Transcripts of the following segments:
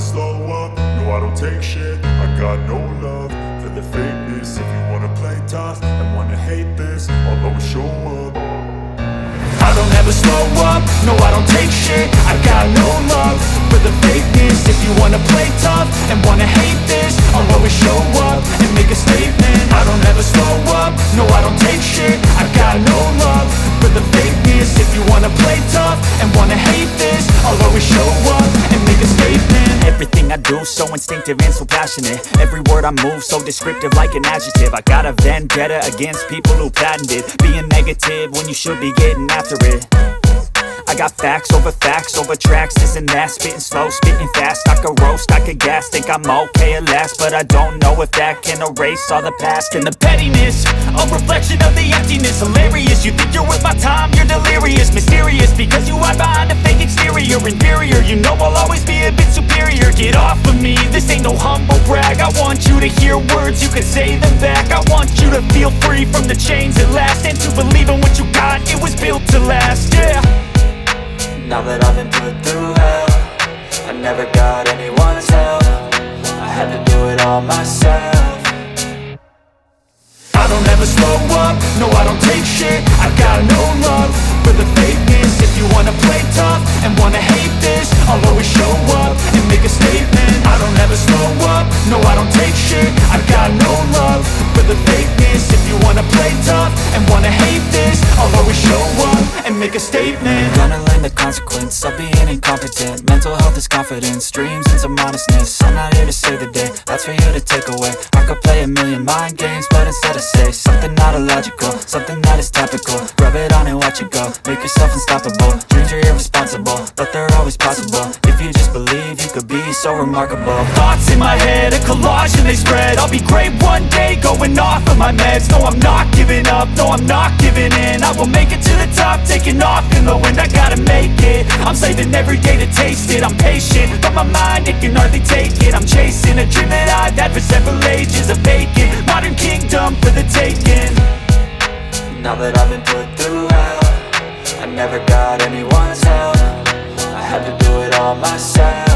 slow up, no I don't take shit. I got no love for the fakeness. If you wanna play tough and wanna hate this, I'll always show up. I don't ever slow up, no I don't take shit. I got no love for the fakeness. If you wanna play tough and wanna hate this, I'll always show up and make a statement. I don't ever slow up, no I don't take shit. I got no love for the fakeness. If you wanna play tough and wanna hate this, I'll always show up and make a statement. Everything I do so instinctive and so passionate. Every word I move so descriptive like an adjective. I got a vendetta against people who patented being negative when you should be getting after it. I got facts over tracks, this and that. Spitting slow, spitting fast, I could roast, I could gas. Think I'm okay at last, but I don't know if that can erase all the past. And the pettiness, a reflection of the emptiness. Hilarious, you think you're worth my time, you're delirious. Mysterious, because you hide behind a fake exterior. Inferior, you know I'll always be a bit superior. Get off of me, this ain't no humble brag. I want you to hear words, you can say them back. I want you to feel free from the chains at last, and to believe in what you got, it was built to last, yeah. Now that I've been put through hell, I never got anyone's help. I had to do it all myself. I don't ever slow up, no I don't take shit. I got no love for the fakeness. If you wanna play tough and wanna hate this, I'll always show up and make a statement. I don't ever slow up, no I don't take shit. I got no love for the fakeness. If you wanna play tough and wanna hate this, I'll always show up and make a statement. Gonna learn the consequence of being incompetent. Mental health is confidence, dreams and some honestness. I'm not here to save the day, that's for you to take away. I could play a million mind games, but instead I say something not illogical, something that is topical. Rub it on and watch it go, make yourself unstoppable. Dreams are irresponsible, but they're always possible. If you just believe, you could be so remarkable. Thoughts in my head, a collage and they spread. I'll be great one day, going off of my meds. No, I'm not giving up, no, I'm not giving in. I will make it to the top, taking off in the wind. I gotta make it, I'm saving every day to taste it. I'm patient, but my mind, it can hardly take it. I'm chasing a dream that I've had for several ages. A vacant, modern kingdom for the taking. Now that I've been put through hell, I never got anyone's help. I had to do it all myself.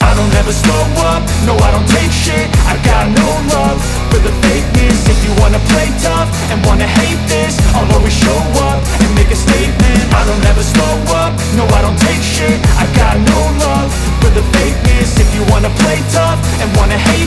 I don't ever slow up, no I don't take shit. I got no love for the fakeness. If you wanna play tough and wanna hate this, I'll always show up and make a statement. I don't ever slow up, no I don't take shit. I got no love for the fakeness. If you wanna play tough and wanna hate